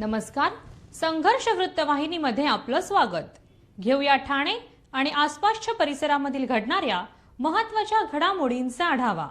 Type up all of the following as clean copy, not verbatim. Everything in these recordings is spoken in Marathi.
नमस्कार. संघर्ष वृत्तवाहिनीमध्ये आपलं स्वागत. घेऊया ठाणे आणि आसपासच्या परिसरामधील घडणाऱ्या महत्त्वाच्या घडामोडींचा आढावा.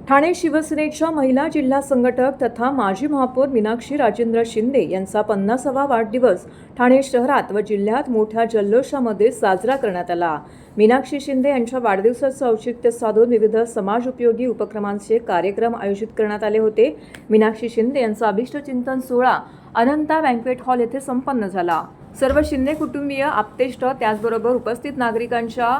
ठाणे शिवसेनेच्या महिला जिल्हा संघटक तथा माजी महापौर मीनाक्षी राजेंद्र शिंदे यांचा 50वा वाढदिवस ठाणे शहरात व जिल्ह्यात मोठ्या जल्लोषामध्ये साजरा करण्यात आला. मीनाक्षी शिंदे यांच्या वाढदिवसाचं औचित्य साधून विविध समाजोपयोगी उपक्रमांचे कार्यक्रम आयोजित करण्यात आले होते. मीनाक्षी शिंदे यांचा अभिष्टचिंतन सोहळा अनंता बँक्वेट हॉल येथे संपन्न झाला. सर्व शिंदे कुटुंबीय, आप्तेष्ट त्याचबरोबर उपस्थित नागरिकांच्या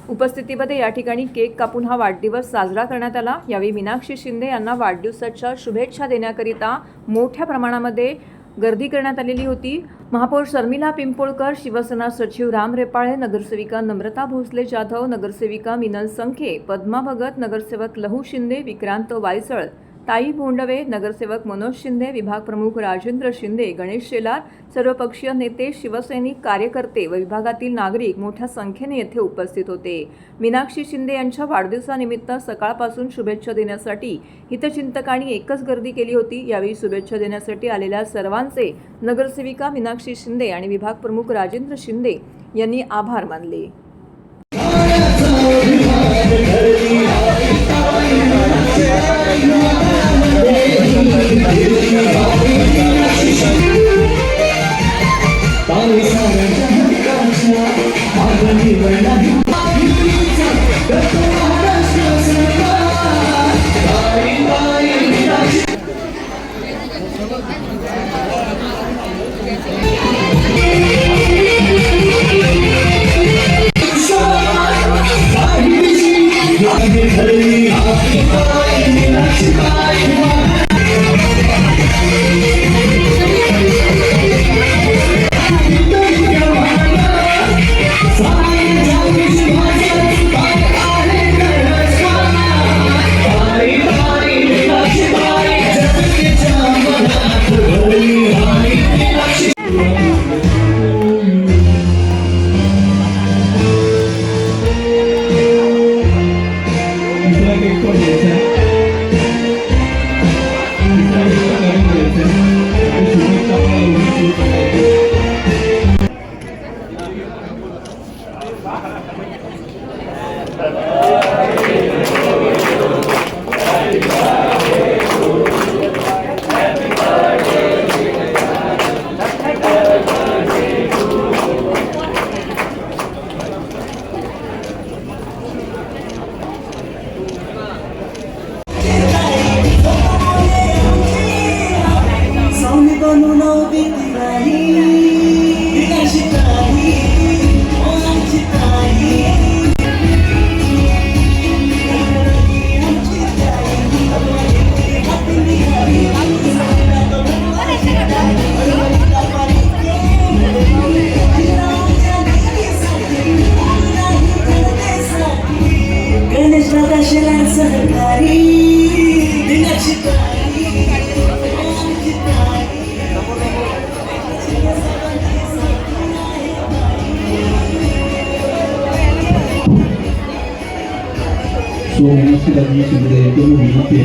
उपस्थितीमध्ये या ठिकाणी केक कापून हा वाढदिवस साजरा करण्यात आला. यावेळी मीनाक्षी शिंदे यांना वाढदिवसाच्या शुभेच्छा देण्याकरिता मोठ्या प्रमाणामध्ये गर्दी करण्यात आलेली होती. महापौर शर्मिला पिंपोळकर, शिवसेना सचिव राम रेपाळे, नगरसेविका नम्रता भोसले जाधव, नगरसेविका मिनल संखे, पद्मा भगत, नगरसेवक लहू शिंदे, विक्रांत वायसळ, ताई भोंडवे, नगरसेवक मनोज शिंदे, विभाग प्रमुख राजेंद्र शिंदे, गणेश शेलार, सर्वपक्षीय नेते, शिवसैनिक कार्यकर्ते व विभागातील नागरिक मोठ्या संख्येने येथे उपस्थित होते. मीनाक्षी शिंदे यांच्या वाढदिवसानिमित्त सकाळपासून शुभेच्छा देण्यासाठी हितचिंतकांनी एकच गर्दी केली होती. यावेळी शुभेच्छा देण्यासाठी आलेल्या सर्वांचे नगरसेविका मीनाक्षी शिंदे आणि विभाग प्रमुख राजेंद्र शिंदे यांनी आभार मानले.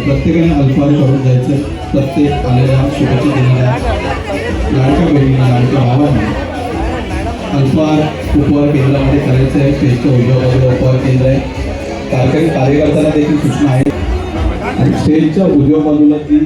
प्रत्येकाने अल्फार करून जायचं. प्रत्येक आलेल्या शुभेच्छा दिलेल्या लाडक्या बहिणीला, लाडक्या भावांना अल्फार उपहार केंद्रामध्ये करायचं आहे. स्टेजच्या उजव्या बाजूला उपहार केंद्र आहे. कार्यकर्त्यांना देखील सूचना आहे आणि स्टेजच्या उजव्या बाजूला ती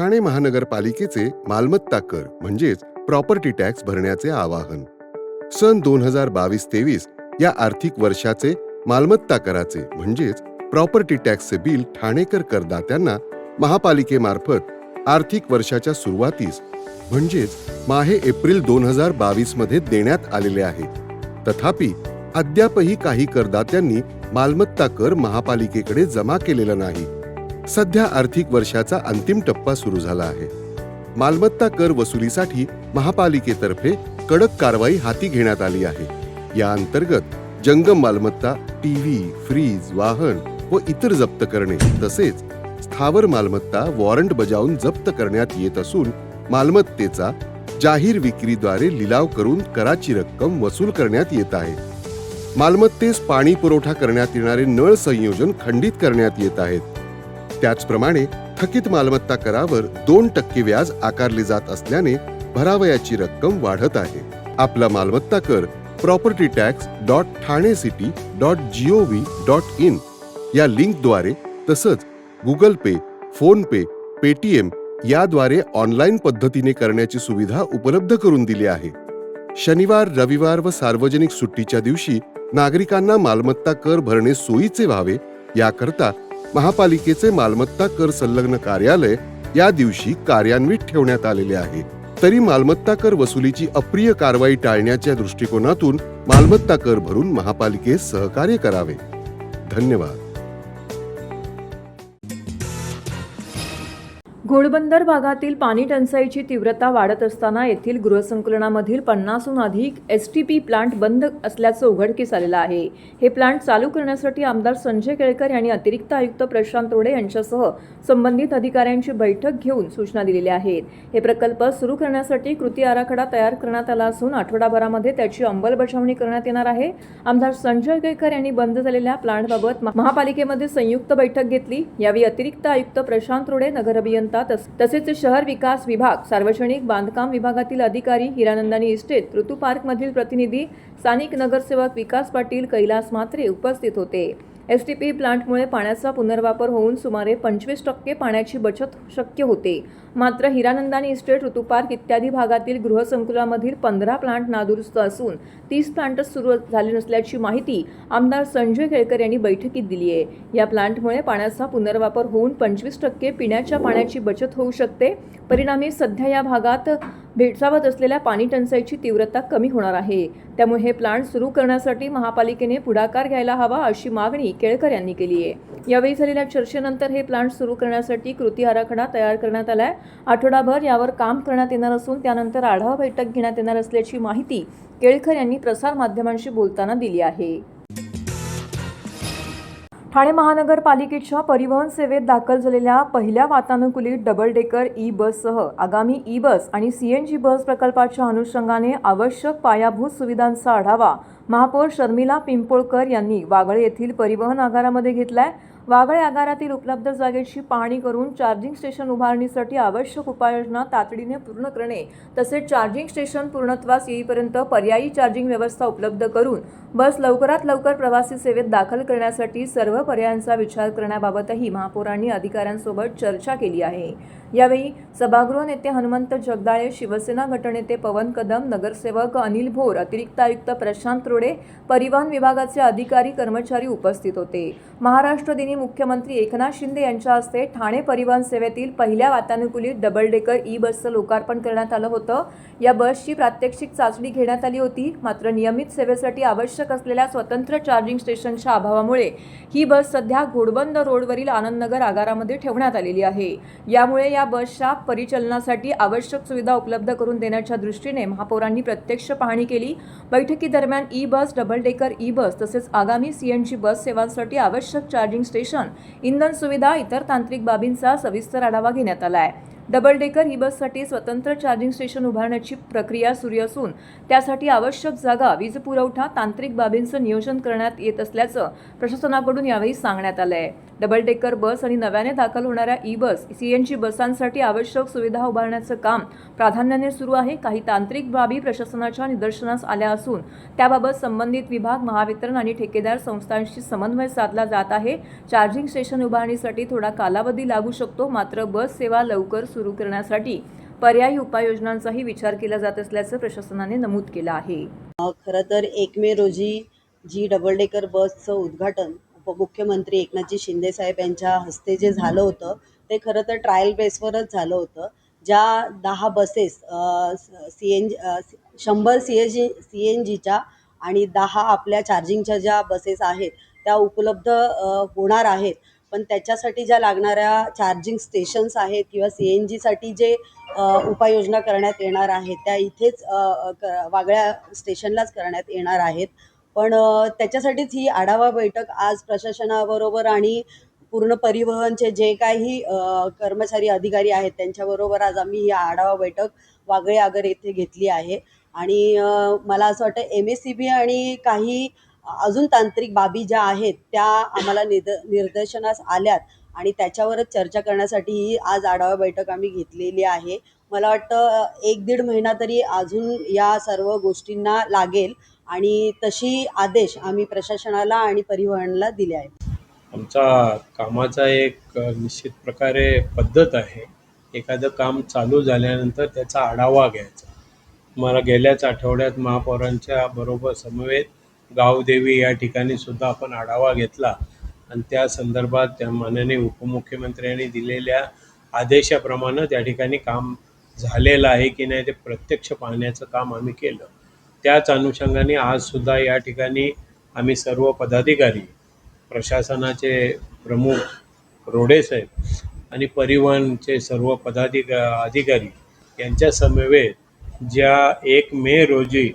ठाणे महानगरपालिकेचे मालमत्ता कर म्हणजेच प्रॉपर्टी टॅक्स भरण्याचे आवाहन. सन 2022-23 या आर्थिक वर्षाचे मालमत्ता कराचे म्हणजेच प्रॉपर्टी टॅक्सचे बिल ठाणेकर करदात्यांना महापालिकेमार्फत आर्थिक वर्षाच्या सुरुवातीस म्हणजेच माहे एप्रिल 2022 मध्ये देण्यात आलेले आहे. तथापि अद्यापही काही करदात्यांनी मालमत्ता कर महापालिकेकडे जमा केलेला नाही. सध्या आर्थिक वर्षाचा अंतिम टप्पा सुरू झाला आहे. मालमत्ता कर वसुलीसाठी महापालिकेतर्फे कडक कारवाई हाती घेण्यात आली आहे. या अंतर्गत जंगम मालमत्ता, टीव्ही, फ्रीज, वाहन व इतर जप्त करणे तसेच स्थावर मालमत्ता वॉरंट बजावून जप्त करण्यात येत असून मालमत्तेचा जाहीर विक्रीद्वारे लिलाव करून कराची रक्कम वसूल करण्यात येत आहे. मालमत्तेस पाणी पुरवठा करण्यात येणारे नळ संयोजन खंडित करण्यात येत आहेत. त्याचप्रमाणे थकीत मालमत्ता करावर 2% व्याज आकारले जात असल्याने भरावयाची रक्कम वाढत आहे. आपला मालमत्ता कर propertytax.thanecity.gov.in या लिंकद्वारे तसंच गुगल पे, फोन पे, पेटीएम याद्वारे ऑनलाईन पद्धतीने करण्याची सुविधा उपलब्ध करून दिली आहे. शनिवार, रविवार व सार्वजनिक सुट्टीच्या दिवशी नागरिकांना मालमत्ता कर भरणे सोयीचे व्हावे याकरता महापालिकेचे मालमत्ता कर संलग्न कार्यालय या दिवशी कार्यान्वित ठेवण्यात आलेले आहे. तरी मालमत्ता कर वसुलीची अप्रिय कारवाई टाळण्याच्या दृष्टिकोनातून मालमत्ता कर भरून महापालिकेस सहकार्य करावे. धन्यवाद. घोडबंदर भागातील पाणी टंचाईची तीव्रता वाढत असताना येथील गृहसंकुलनामधील 50हून अधिक STP प्लांट बंद असल्याचं उघडकीस आलेलं आहे. हे प्लांट चालू करण्यासाठी आमदार संजय केळकर यांनी अतिरिक्त आयुक्त प्रशांत रोडे यांच्यासह संबंधित अधिकाऱ्यांची बैठक घेऊन सूचना दिलेल्या आहेत. हे प्रकल्प सुरू करण्यासाठी कृती आराखडा तयार करण्यात आला असून आठवडाभरामध्ये त्याची अंमलबजावणी करण्यात येणार आहे. आमदार संजय केळकर यांनी बंद झालेल्या प्लांटबाबत महापालिकेमध्ये संयुक्त बैठक घेतली. यावेळी अतिरिक्त आयुक्त प्रशांत रोडे, नगर अभियंता तसेच शहर विकास विभाग, सार्वजनिक बांधकाम विभागातील अधिकारी, हिरानंदानी इस्टेट, ऋतू पार्कमधील प्रतिनिधी, स्थानिक नगरसेवक विकास पाटील, कैलास म्हात्रे उपस्थित होते. STP प्लांटमुळे पाण्याचा पुनर्वापर होऊन सुमारे 25% पाण्याची बचत शक्य होते. मात्र हिरानंदानी इस्टेट, ऋतू पार्क इत्यादी भागातील गृहसंकुलामधील 15 प्लांट नादुरुस्त असून 30 प्लांटच सुरू झाले नसल्याची माहिती आमदार संजय केळकर यांनी बैठकीत दिली आहे. या प्लांटमुळे पाण्याचा पुनर्वापर होऊन 25% पिण्याच्या पाण्याची बचत होऊ शकते. परिणामी सध्या या भागात भेडसावत असलेल्या पाणी टंचाईची तीव्रता कमी होणार आहे. त्यामुळे हे प्लांट सुरू करण्यासाठी महापालिकेने पुढाकार घ्यायला हवा अशी मागणी केळकर यांनी केली आहे. यावेळी झालेल्या चर्चेनंतर हे प्लांट सुरू करण्यासाठी कृती आराखडा तयार करण्यात आलाय. आठवडाभर यावर काम करण्यात येणार असून त्यानंतर आढावा बैठक घेण्यात येणार असल्याची माहिती केळकर यांनी प्रसार माध्यमांशी बोलताना दिली आहे. ठाणे महानगरपालिकेच्या परिवहन सेवेत दाखल झालेल्या पहिल्या वातानुकूलित डबल डेकर ई बससह आगामी ई बस आणि CNG बस प्रकल्पाच्या अनुषंगाने आवश्यक पायाभूत सुविधांचा आढावा महापौर शर्मिला पिंपोळकर यांनी वागळे येथील परिवहन आगारामध्ये घेतलाय. वागळे आगारातील उपलब्ध जागेची पाहणी करून चार्जिंग स्टेशन उभारणीसाठी आवश्यक उपाययोजना तातडीने पूर्ण करणे तसेच चार्जिंग स्टेशन पूर्णत्वास येईपर्यंत पर्यायी चार्जिंग व्यवस्था उपलब्ध करून बस लवकरात लवकर प्रवासी सेवेत दाखल करण्यासाठी सर्व पर्यायांचा विचार करण्याबाबतही महापौरांनी अधिकाऱ्यांसोबत चर्चा केली आहे. यावेळी सभागृह नेते हनुमंत जगदाळे, शिवसेना गटनेते पवन कदम, नगरसेवक अनिल भोर, अतिरिक्त आयुक्त प्रशांत रोडे, परिवहन विभागाचे अधिकारी कर्मचारी उपस्थित होते. महाराष्ट्र दिनी मुख्यमंत्री एकनाथ शिंदे यांच्या हस्ते ठाणे परिवहन सेवेतील पहिल्या वातानुकूलित डबल डेकर ई बसचं लोकार्पण करण्यात आलं होतं. या बसची प्रात्यक्षिक चाचणी घेण्यात आली होती. मात्र नियमित सेवेसाठी आवश्यक असलेल्या स्वतंत्र चार्जिंग स्टेशनच्या अभावामुळे ही बस सध्या घोडबंदर रोडवरील आनंदनगर आगारामध्ये ठेवण्यात आलेली आहे. यामुळे या बसच्या परिचालनासाठी आवश्यक सुविधा उपलब्ध करून देण्याच्या दृष्टीने महापौरांनी प्रत्यक्ष पाहणी केली. बैठकीदरम्यान ई बस, डबल डेकर ई बस तसेच आगामी CNG बस सेवांसाठी आवश्यक चार्जिंग स्टेशन, इंधन सुविधा, इतर तांत्रिक बाबींचा सविस्तर आढावा घेण्यात आला आहे. डबल डेकर ई बससाठी स्वतंत्र चार्जिंग स्टेशन उभारण्याची प्रक्रिया सुरू असून त्यासाठी आवश्यक जागा, वीज पुरवठा, तांत्रिक बाबींचं नियोजन करण्यात येत असल्याचं प्रशासनाकडून यावेळी सांगण्यात आलं आहे. डबल डेकर बस आणि नव्याने दाखल होणाऱ्या ई बस, CNG बसांसाठी आवश्यक सुविधा उभारण्याचं काम प्राधान्याने सुरू आहे. काही तांत्रिक बाबी प्रशासनाच्या निदर्शनास आल्या असून त्याबाबत संबंधित विभाग, महावितरण आणि ठेकेदार संस्थांशी समन्वय साधला जात आहे. चार्जिंग स्टेशन उभारणीसाठी थोडा कालावधी लागू शकतो, मात्र बस सेवा लवकर सुरू करण्यासाठी पर्यायी उपाययोजनांचाही विचार केला जात असल्याचं प्रशासनाने नमूद केलं आहे. खरं तर 1 मे रोजी जी डबल डेकर बसचं उद्घाटन उपमुख्यमंत्री एकनाथजी शिंदे साहेब यांच्या हस्ते जे झालं होतं ते खरं तर ट्रायल बेसवरच झालं होतं. ज्या 10 बसेस CNG 100 CNGच्या आणि 10 आपल्या चार्जिंगच्या ज्या बसेस आहेत त्या उपलब्ध होणार आहेत. पण त्याच्यासाठी ज्या लागणाऱ्या चार्जिंग स्टेशन्स आहेत किंवा CNGसाठी जे उपाययोजना करण्यात येणार आहेत त्या इथेच वागळ्या स्टेशनलाच करण्यात येणार आहेत. पण त्याच्यासाठीच ही आढावा बैठक आज प्रशासनाबरोबर आणि पूर्ण परिवहनचे जे काही कर्मचारी अधिकारी आहेत त्यांच्याबरोबर आज आम्ही ही आढावा बैठक वागळे आगर येथे घेतली आहे. आणि मला असं वाटतं MSCB आणि काही अजून तांत्रिक बाबी ज्या आहेत त्या आम्हाला निदर्शनास आल्यात आणि त्याच्यावरच चर्चा करण्यासाठी ही आज आढावा बैठक आम्ही घेतलेली आहे. मला वाटतं 1-1.5 महिना तरी अजून या सर्व गोष्टींना लागेल आणि तशी आदेश आम्ही प्रशासनाला आणि परिवहनला दिले आहेत. आमचा कामाचा एक निश्चित प्रकारे पद्धत आहे. एखादं काम चालू झाल्यानंतर त्याचा आढावा घ्यायचा. मला गेल्याच आठवड्यात महापौरांच्या बरोबर समवेत गावदेवी या ठिकाणी सुद्धा आपण आढावा घेतला आणि त्या संदर्भात त्या माननीय उपमुख्यमंत्र्यांनी दिलेल्या आदेशाप्रमाणे त्या ठिकाणी काम झालेलं आहे की नाही ते प्रत्यक्ष पाहण्याचं काम आम्ही केलं. त्याच अनुषंगाने आजसुद्धा या ठिकाणी आम्ही सर्व पदाधिकारी, प्रशासनाचे प्रमुख रोडे साहेब आणि परिवहनचे सर्व अधिकारी यांच्या समवेत ज्या 1 मे रोजी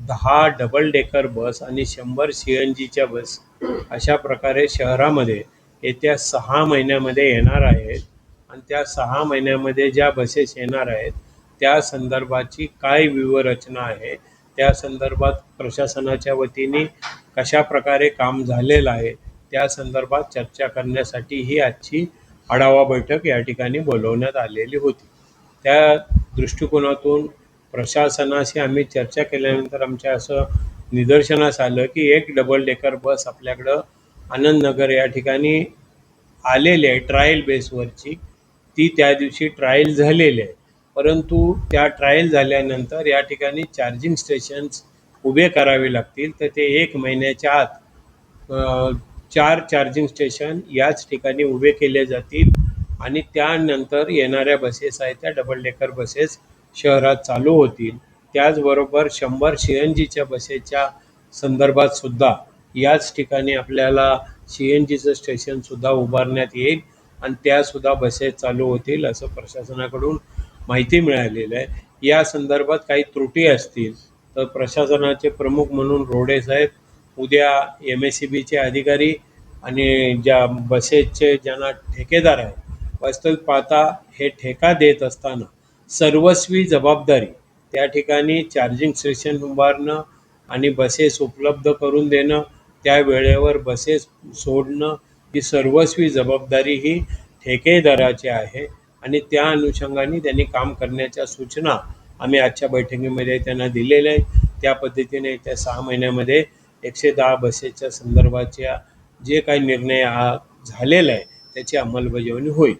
10 डबल डेकर बस आणि 100 CNGच्या बस अशा प्रकारे शहरामध्ये येत्या 6 महिन्यामध्ये येणार आहेत आणि त्या 6 महिन्यामध्ये ज्या बसेस येणार आहेत त्या संदर्भाची काय व्यूहरचना आहे, त्या संदर्भात प्रशासनाच्या वतीने कशा प्रकारे काम झालेलं आहे त्या संदर्भात चर्चा करण्यासाठी ही आजची आढावा बैठक या ठिकाणी बोलवण्यात आलेली होती. त्या दृष्टिकोनातून प्रशासनाशी आम्ही चर्चा केल्यानंतर आमच्या असं निदर्शनास आलं की एक डबल डेकर बस आपल्याकडं आनंदनगर या ठिकाणी आलेली आहे ट्रायल बेसवरची. ती त्या दिवशी ट्रायल झालेली आहे, परंतु त्या ट्रायल झाल्यानंतर या ठिकाणी चार्जिंग स्टेशन्स उभे करावे लागतील. तर ते 1 महिन्याच्या आत 4 चार्जिंग स्टेशन याच ठिकाणी उभे केले जातील आणि त्यानंतर येणाऱ्या बसेस आहेत त्या डबल डेकर बसेस शहरात चालू होतील. त्याचबरोबर 100 CNGच्या बसेसच्या संदर्भात सुद्धा याच ठिकाणी आपल्याला CNGचं स्टेशनसुद्धा उभारण्यात येईल आणि त्यासुद्धा बसेस चालू होतील असं प्रशासनाकडून माहिती मिळालेलं आहे. या संदर्भात काही त्रुटी असतील तर प्रशासनाचे प्रमुख म्हणून रोडे साहेब उद्या MSCBचे अधिकारी आणि ज्या बसेसचे ज्यांना ठेकेदार आहेत, वास्तविक पाहता हे ठेका देत असताना सर्वस्वी जबाबदारी त्या ठिकाणी चार्जिंग स्टेशन उभारणं आणि बसेस उपलब्ध करून देणं, त्या वेळेवर बसेस सोडणं ही सर्वस्वी जबाबदारी ही ठेकेदाराची आहे आणि त्या अनुषंगाने त्यांनी काम करण्याच्या सूचना आम्ही आजच्या बैठकीमध्ये त्यांना दिलेल्या आहेत. त्या पद्धतीने येत्या 6 महिन्यामध्ये 110 बसेसच्या संदर्भाच्या जे काही निर्णय झालेला आहे त्याची अंमलबजावणी होईल.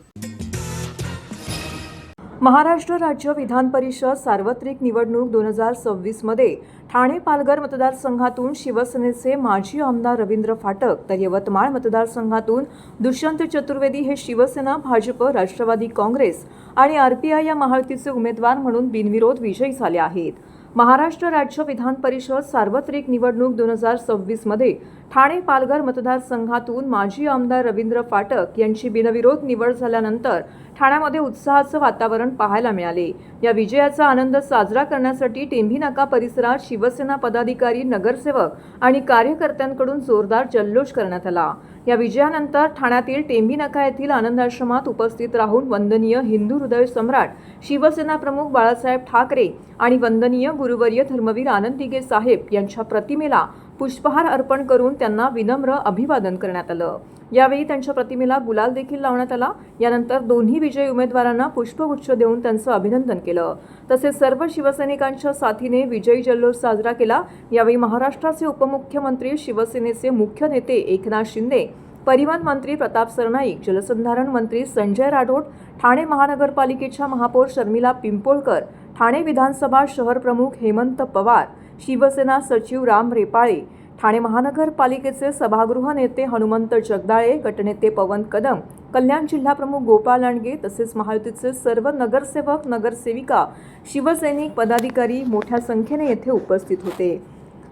महाराष्ट्र राज्य विधान परिषद सार्वत्रिक निवडणूक 2026 मध्ये ठाणे पालघर मतदारसंघातून शिवसेनेचे माजी आमदार रवींद्र फाटक तर यवतमाळ मतदारसंघातून दुष्यंत चतुर्वेदी हे शिवसेना, भाजप, राष्ट्रवादी काँग्रेस आणि RPI या महायुतीचे उमेदवार म्हणून बिनविरोध विजयी झाले आहेत. महाराष्ट्र राज्य विधान परिषद सार्वत्रिक निवडणूक 2026 मध्ये ठाणे पालघर मतदारसंघातून माजी आमदार रवींद्र फाटक यांची बिनविरोध निवड झाल्यानंतर ठाण्यामध्ये उत्साहाचं वातावरण पाहायला मिळाले. या विजयाचा आनंद साजरा करण्यासाठी टेंभी नाका परिसरात शिवसेना पदाधिकारी, नगरसेवक आणि कार्यकर्त्यांकडून जोरदार जल्लोष करण्यात आला. या विजयानंतर ठाण्यातील टेंभी नाका येथील आनंदाश्रमात उपस्थित राहून वंदनीय हिंदू हृदय सम्राट शिवसेना प्रमुख बाळासाहेब ठाकरे आणि वंदनीय गुरुवर्य धर्मवीर आनंद दिघे साहेब यांच्या प्रतिमेला पुष्पहार अर्पण करून त्यांना विनम्र अभिवादन करण्यात आलं. यावेळी त्यांच्या प्रतिमेला गुलाल देखील लावण्यात आला. यानंतर दोन्ही विजयी उमेदवारांना पुष्पगुच्छ देऊन त्यांचं अभिनंदन केलं. तसेच सर्व शिवसैनिकांच्या साथीने विजयी जल्लोष साजरा केला. यावेळी महाराष्ट्राचे उपमुख्यमंत्री, शिवसेनेचे मुख्य नेते एकनाथ शिंदे परिवहन मंत्री प्रताप सरनाईक, जलसंधारण मंत्री संजय राठोड, ठाणे महानगरपालिकेच्या महापौर शर्मिला पिंपोळकर, ठाणे विधानसभा शहर प्रमुख हेमंत पवार, शिवसेना सचिव राम रेपाळे, ठाणे महानगरपालिकेचे सभागृह नेते हनुमंत जगदाळे, गटनेते पवन कदम, कल्याण जिल्हाप्रमुख गोपाळ लांडगे तसेच महायुतीचे सर्व नगरसेवक, नगरसेविका, शिवसैनिक, पदाधिकारी मोठ्या संख्येने येथे उपस्थित होते.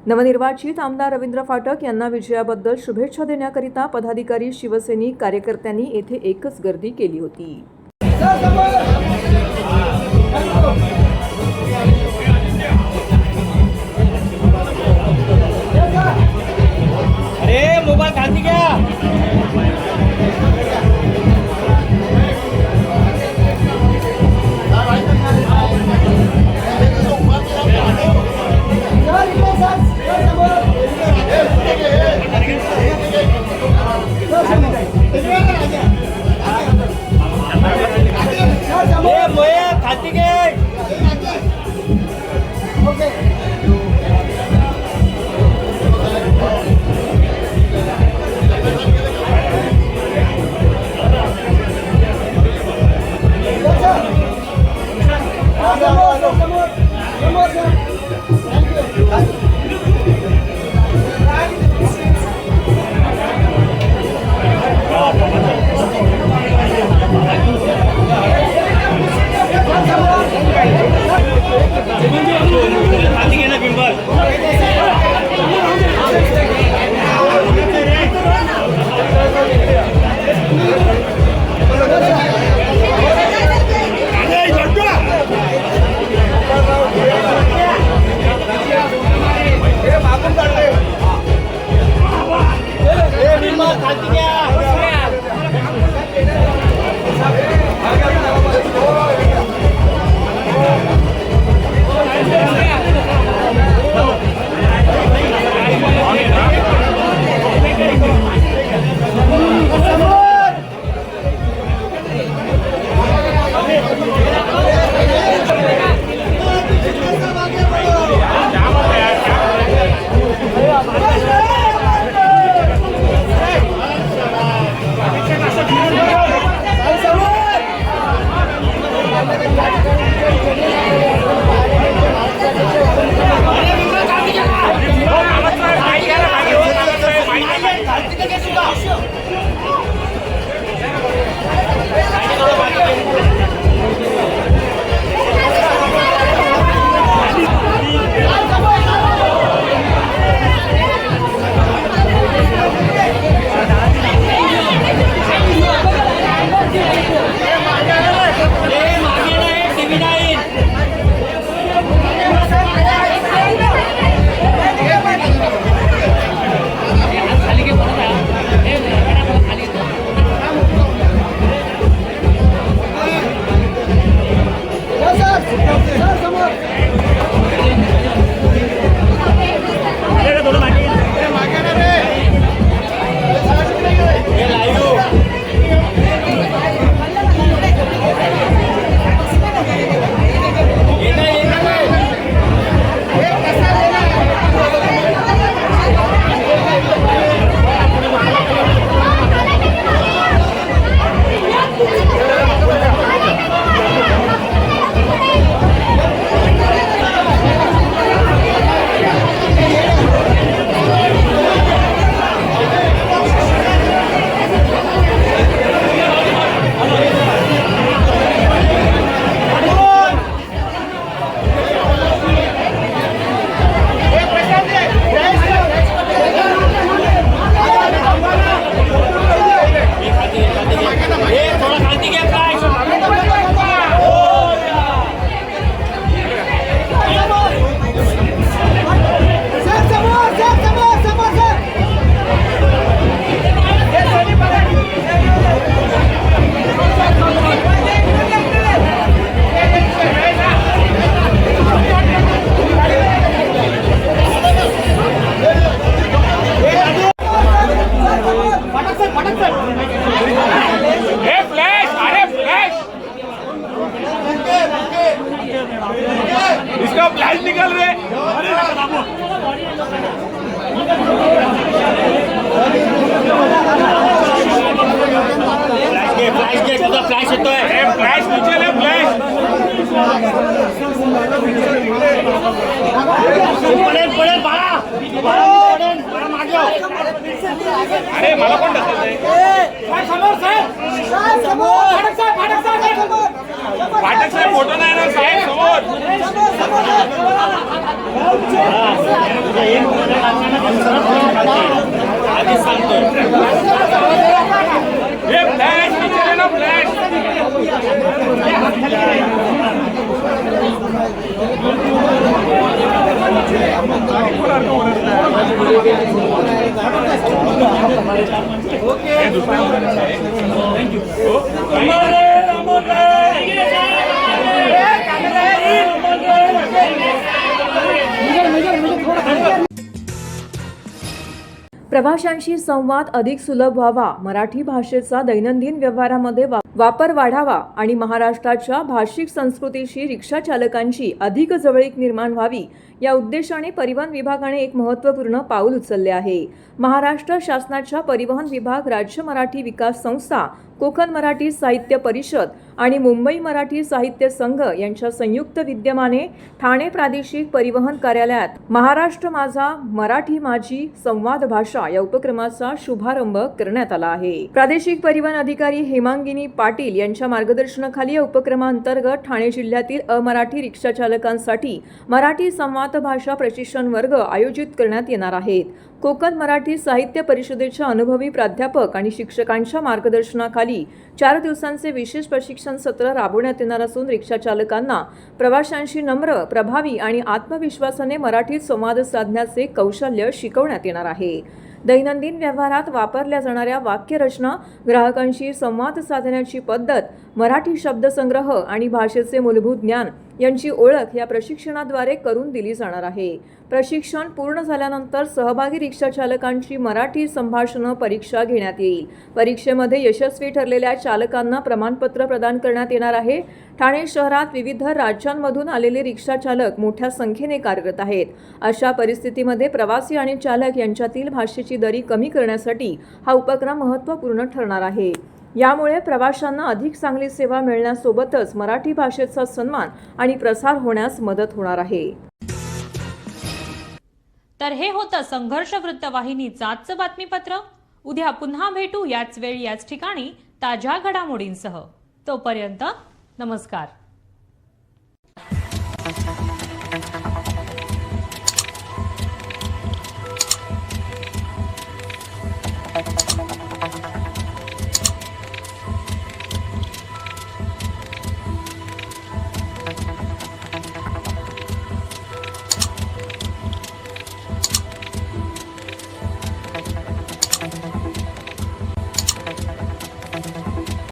नवनिर्वाचित आमदार रवींद्र फाटक यांना विजयाबद्दल शुभेच्छा देण्याकरिता पदाधिकारी, शिवसैनिक, कार्यकर्त्यांनी येथे एकच गर्दी केली होती. अरे मोबाईल खाली घ्या. ए मोया खाली घे. अरे मला कोण ढकलतंय? समोर साहेब समोर फाटक साहेब फोटो नाही ना साहेब समोर आधीच सांगतोय हे फ्लॅश विचारे ना फ्लॅश प्रवाशांशी संवाद अधिक सुलभ व्हावा, मराठी भाषेचा दैनंदिन व्यवहारामध्ये वापर वाढावा आणि महाराष्ट्राच्या भाषिक संस्कृतीशी रिक्षा चालकांची अधिक जवळीक निर्माण व्हावी या उद्देशाने परिवहन विभागाने एक महत्त्वपूर्ण पाऊल उचलले आहे. महाराष्ट्र शासनाच्या परिवहन विभाग, राज्य मराठी विकास संस्था, कोकण मराठी साहित्य परिषद आणि मुंबई मराठी साहित्य संघ यांच्या संयुक्त विद्यमाने ठाणे प्रादेशिक परिवहन कार्यालयात महाराष्ट्र माझा, मराठी माझी संवाद भाषा या उपक्रमाचा शुभारंभ करण्यात आला आहे. प्रादेशिक परिवहन अधिकारी हेमांगिनी पाटील यांच्या मार्गदर्शनाखाली या उपक्रमांतर्गत ठाणे जिल्ह्यातील अमराठी रिक्षा चालकांसाठी मराठी संवाद भाषा प्रशिक्षण वर्ग आयोजित करण्यात येणार आहेत. कोकण मराठी साहित्य परिषदेच्या अनुभवी प्राध्यापक आणि शिक्षकांच्या मार्गदर्शनाखाली 4 दिवसांचे विशेष प्रशिक्षण सत्र राबवण्यात येणार असून रिक्षा चालकांना प्रवाशांशी नम्र, प्रभावी आणि आत्मविश्वासाने मराठीत संवाद साधण्याचे कौशल्य शिकवण्यात येणार आहे. दैनंदिन व्यवहारात वापरल्या जाणाऱ्या वाक्यरचना, ग्राहकांशी संवाद साधण्याची पद्धत, मराठी शब्दसंग्रह आणि भाषेचे मूलभूत ज्ञान यांची ओळख या प्रशिक्षणाद्वारे करून दिली जाणार आहे. प्रशिक्षण पूर्ण झाल्यानंतर सहभागी रिक्षा चालकांची मराठी संभाषण परीक्षा घेण्यात येईल. परीक्षेमध्ये यशस्वी ठरलेल्या चालकांना प्रमाणपत्र प्रदान करण्यात येणार आहे. ठाणे शहरात विविध राज्यांमधून आलेले रिक्षा चालक मोठ्या संख्येने कार्यरत आहेत. अशा परिस्थितीमध्ये प्रवासी आणि चालक यांच्यातील भाषेची दरी कमी करण्यासाठी हा उपक्रम महत्त्वपूर्ण ठरणार आहे. यामुळे प्रवाशांना अधिक चांगली सेवा मिळण्यासोबतच मराठी भाषेचा सन्मान आणि प्रसार होण्यास मदत होणार आहे. तर हे होतं संघर्ष वृत्तवाहिनीचं आजचं बातमीपत्र. उद्या पुन्हा भेटू याच वेळी याच ठिकाणी ताज्या घडामोडींसह. तोपर्यंत नमस्कार.